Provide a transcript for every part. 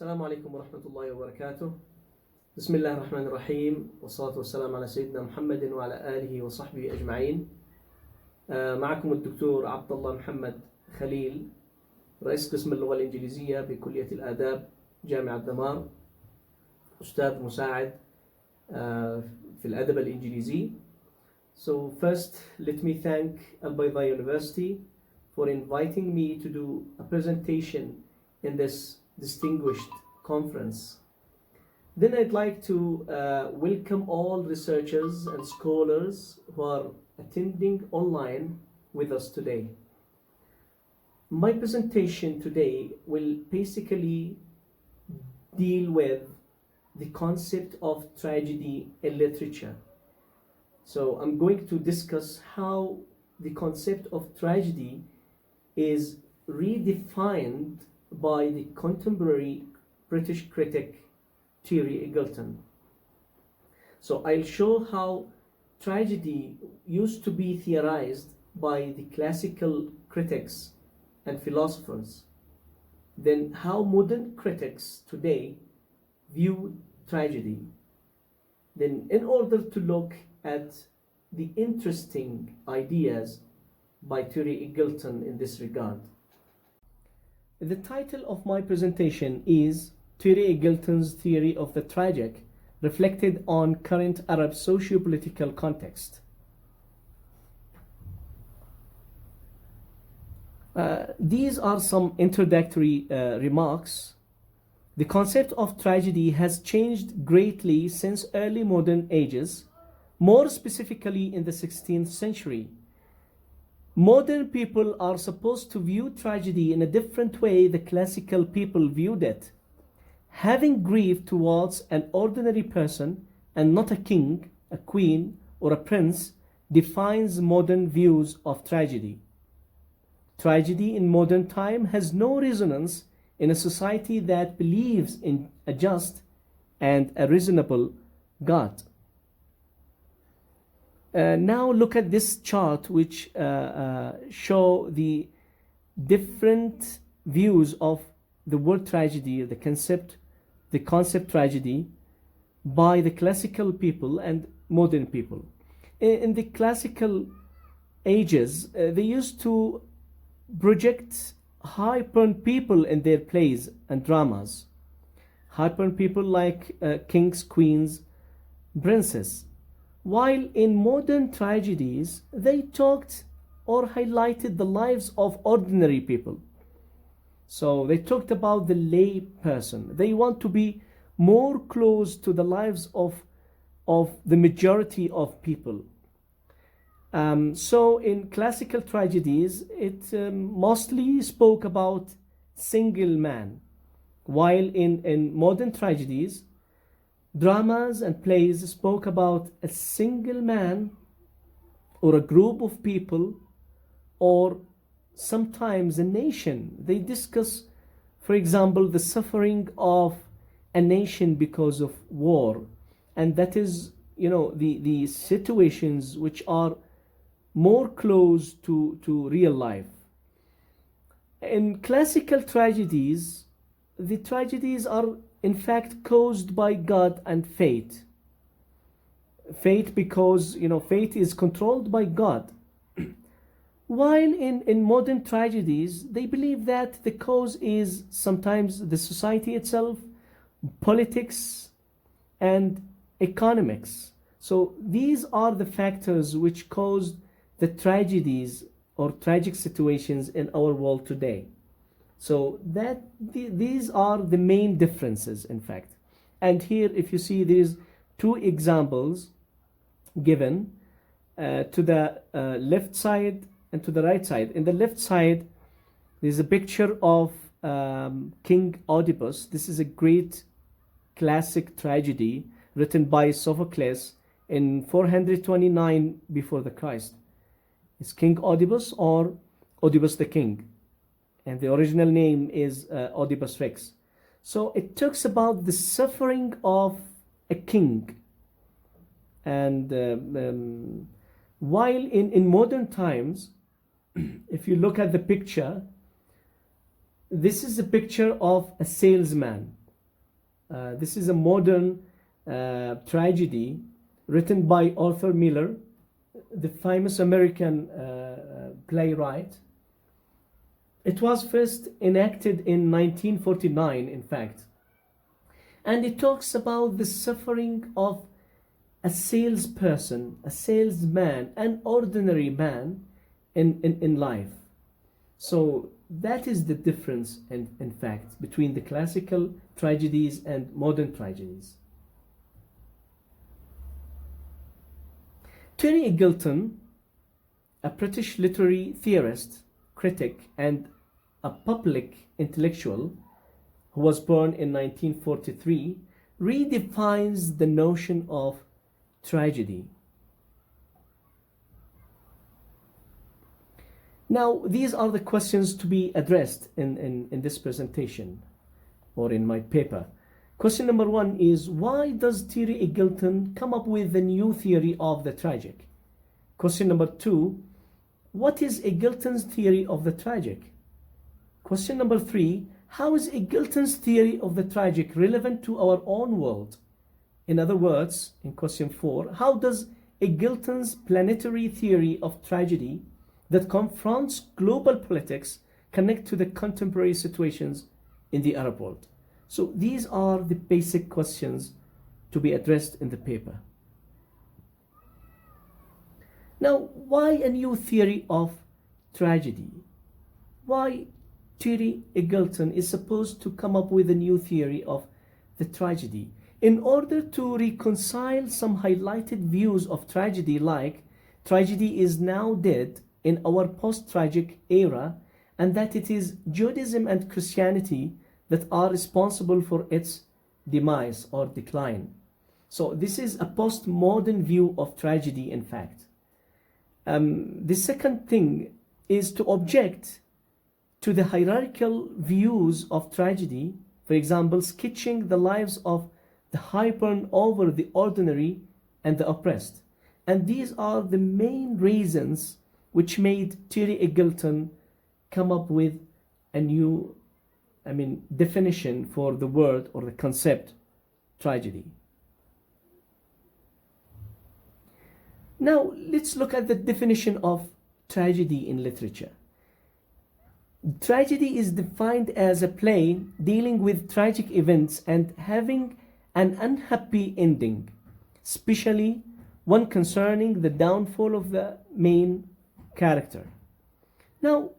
السلام عليكم ورحمة الله وبركاته. بسم الله الرحمن الرحيم والصلاة والسلام على سيدنا محمد وعلى آله وصحبه أجمعين. معكم الدكتور عبد الله محمد خليل، رئيس قسم اللغة الإنجليزية بكلية الآداب جامعة دمار، أستاذ مساعد في الأدب الإنجليزي. So first, let me thank Al Bayda University for inviting me to do a presentation in this distinguished conference. Then I'd like to welcome all researchers and scholars who are attending online with us today. My presentation today will basically deal with the concept of tragedy in literature. So I'm going to discuss how the concept of tragedy is redefined by the contemporary British critic Thierry Eggleton. So I'll show how tragedy used to be theorized by the classical critics and philosophers, then how modern critics today view tragedy, then in order to look at the interesting ideas by Thierry Eggleton in this regard. The title of my presentation is Thierry Eggleton's Theory of the Tragic, reflected on current Arab socio-political context. These are some introductory remarks. The concept of tragedy has changed greatly since early modern ages, more specifically in the 16th century. Modern people are supposed to view tragedy in a different way the classical people viewed it. Having grief towards an ordinary person and not a king, a queen, or a prince defines modern views of tragedy. Tragedy in modern time has no resonance in a society that believes in a just and a reasonable God. Now look at this chart, which show the different views of the word tragedy, the concept tragedy, by the classical people and modern people. In the classical ages, they used to project high-born people in their plays and dramas. High-born people like kings, queens, princes. While in modern tragedies, they talked or highlighted the lives of ordinary people. So they talked about the lay person. They want to be more close to the lives of the majority of people. So in classical tragedies, it mostly spoke about single man, while in modern tragedies, dramas and plays spoke about a single man or a group of people or sometimes a nation. They discuss, for example, the suffering of a nation because of war, and that is, the situations which are more close to real life. In classical tragedies, the tragedies are in fact caused by God and fate. Fate because, fate is controlled by God. While in modern tragedies, they believe that the cause is sometimes the society itself, politics, and economics. So these are the factors which caused the tragedies or tragic situations in our world today. So these are the main differences, in fact. And here, if you see, there's two examples given to the left side and to the right side. In the left side, there's a picture of King Oedipus. This is a great classic tragedy written by Sophocles in 429 before the Christ. It's King Oedipus or Oedipus the King. And the original name is Oedipus Rex. So it talks about the suffering of a king. And while in modern times, if you look at the picture, this is a picture of a salesman. This is a modern tragedy written by Arthur Miller, the famous American playwright. It was first enacted in 1949, in fact. And it talks about the suffering of a salesperson, a salesman, an ordinary man in life. So that is the difference, in fact, between the classical tragedies and modern tragedies. Terry Eagleton, a British literary theorist, critic, and a public intellectual who was born in 1943, redefines the notion of tragedy. Now, these are the questions to be addressed in this presentation or in my paper. Question number one is, why does Terry Eagleton come up with the new theory of the tragic? Question number two, what is Eagleton's theory of the tragic? Question number three, how is Eagleton's theory of the tragic relevant to our own world? In other words, in question four, how does Eagleton's planetary theory of tragedy that confronts global politics connect to the contemporary situations in the Arab world? So these are the basic questions to be addressed in the paper. Now, why a new theory of tragedy? Why Terry Eagleton is supposed to come up with a new theory of the tragedy? In order to reconcile some highlighted views of tragedy, like tragedy is now dead in our post-tragic era, and that it is Judaism and Christianity that are responsible for its demise or decline. So this is a postmodern view of tragedy, in fact. The second thing is to object to the hierarchical views of tragedy, for example, sketching the lives of the high-born over the ordinary and the oppressed. And these are the main reasons which made Terry Eagleton come up with a new definition for the word or the concept tragedy. Now let's look at the definition of tragedy in literature. Tragedy is defined as a play dealing with tragic events and having an unhappy ending, especially one concerning the downfall of the main character. Now,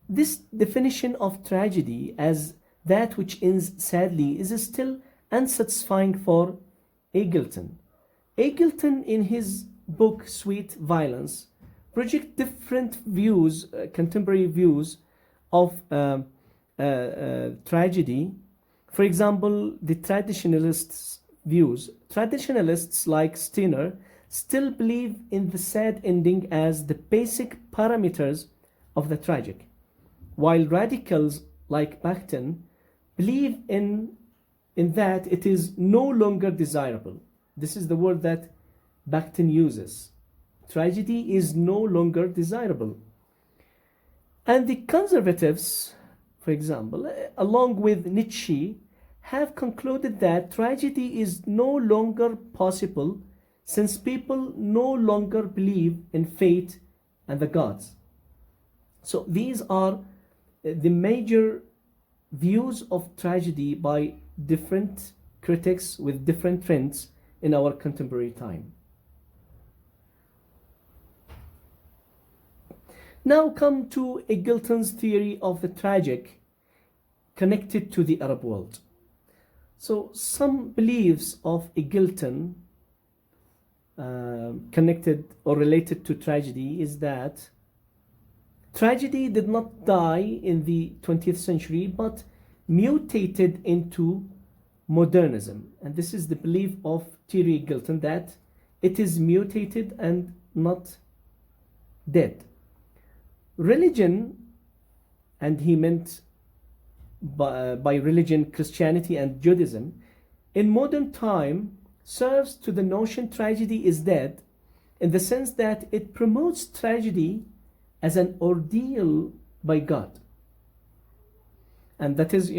this definition of tragedy as that which ends sadly is still unsatisfying for Eagleton. Eagleton, in his book Sweet Violence, projects different views, contemporary views of tragedy. For example, the traditionalists' views. Traditionalists like Steiner still believe in the sad ending as the basic parameters of the tragic, while radicals like Bakhtin believe in that it is no longer desirable. This is the word that Bakhtin uses. Tragedy is no longer desirable. And the conservatives, for example, along with Nietzsche, have concluded that tragedy is no longer possible since people no longer believe in fate and the gods. So these are the major views of tragedy by different critics with different trends in our contemporary time. Now come to Eagleton's theory of the tragic connected to the Arab world. So some beliefs of Eagleton connected or related to tragedy is that tragedy did not die in the 20th century but mutated into modernism. And this is the belief of Terry Eagleton, that it is mutated and not dead. Religion, and he meant by religion Christianity and Judaism, in modern time serves to the notion tragedy is dead, in the sense that it promotes tragedy as an ordeal by God. And that is,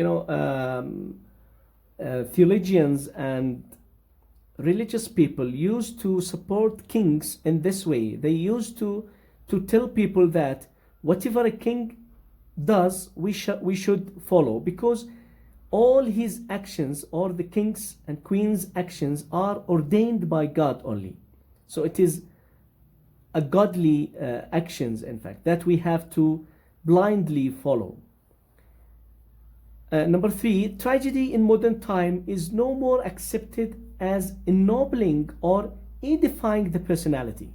theologians and religious people used to support kings in this way. They used to tell people that whatever a king does, we should follow, because all his actions, or the king's and queen's actions, are ordained by God only. So it is a godly actions, in fact, that we have to blindly follow. Number 3, tragedy in modern time is no more accepted as ennobling or edifying the personality.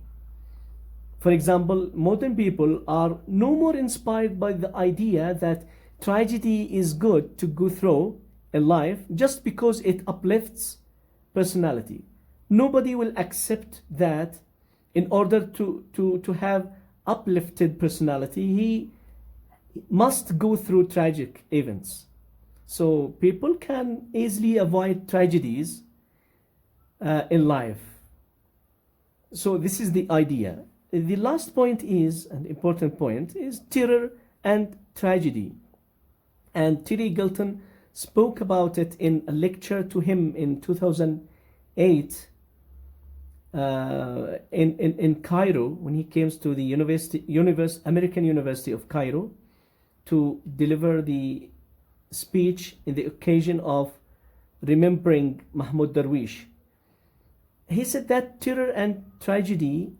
For example, modern people are no more inspired by the idea that tragedy is good to go through in life just because it uplifts personality. Nobody will accept that in order to have uplifted personality, he must go through tragic events. So people can easily avoid tragedies in life. So this is the idea. The last point is, an important point, is terror and tragedy. And Terry Eagleton spoke about it in a lecture to him in 2008 in Cairo, when he came to the American University of Cairo to deliver the speech in the occasion of remembering Mahmoud Darwish. He said that terror and tragedy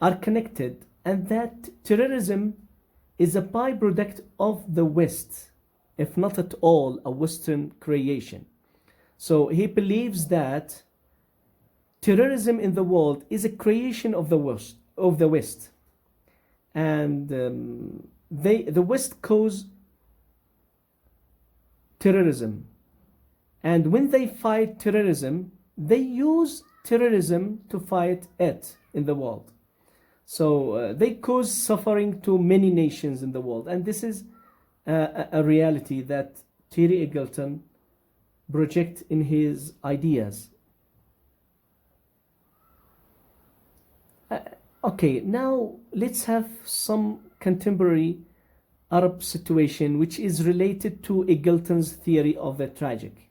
are connected, and that terrorism is a byproduct of the West, if not at all a Western creation. So he believes that terrorism in the world is a creation of the West, and the West cause terrorism, and when they fight terrorism, they use terrorism to fight it in the world. So they cause suffering to many nations in the world, and this is a reality that Terry Eagleton projects in his ideas. Okay, now let's have some contemporary Arab situation which is related to Eagleton's theory of the tragic.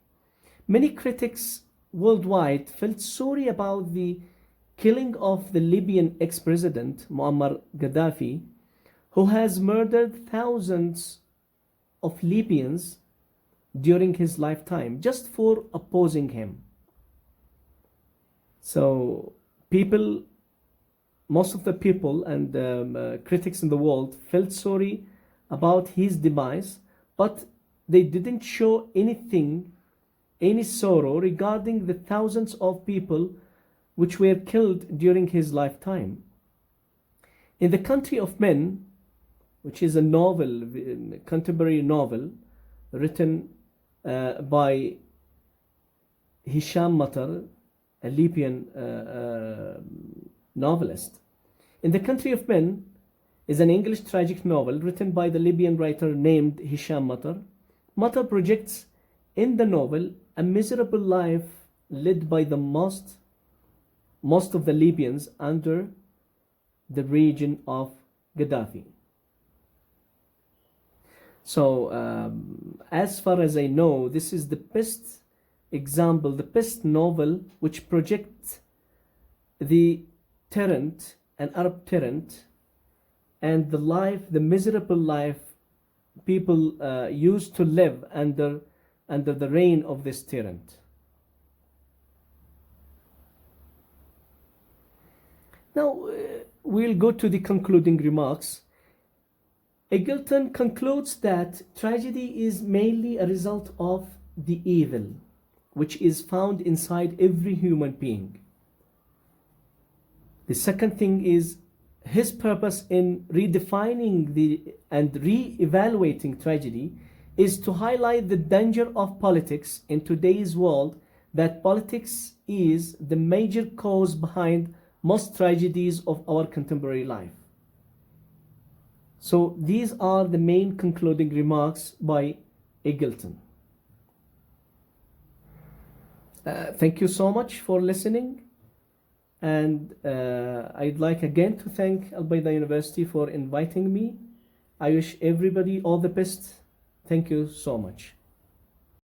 Many critics worldwide felt sorry about the killing of the Libyan ex-president Muammar Gaddafi, who has murdered thousands of Libyans during his lifetime just for opposing him. So most of the people and critics in the world felt sorry about his demise, but they didn't show any sorrow regarding the thousands of people which were killed during his lifetime. In The Country of Men, which is a novel, contemporary novel, written by Hisham Matar, a Libyan novelist. In The Country of Men is an English tragic novel written by the Libyan writer named Hisham Matar. Matar projects in the novel a miserable life led by the most of the Libyans under the regime of Gaddafi. So as far as I know, this is the best example, the best novel which projects the tyrant, an Arab tyrant, and the miserable life people used to live under the reign of this tyrant. Now we'll go to the concluding remarks. Eagleton concludes that tragedy is mainly a result of the evil which is found inside every human being. The second thing is his purpose in redefining and re-evaluating tragedy is to highlight the danger of politics in today's world, that politics is the major cause behind most tragedies of our contemporary life. So these are the main concluding remarks by Eagleton. Thank you so much for listening, and I'd like again to thank Al Bayda University for inviting me. I wish everybody all the best. Thank you so much.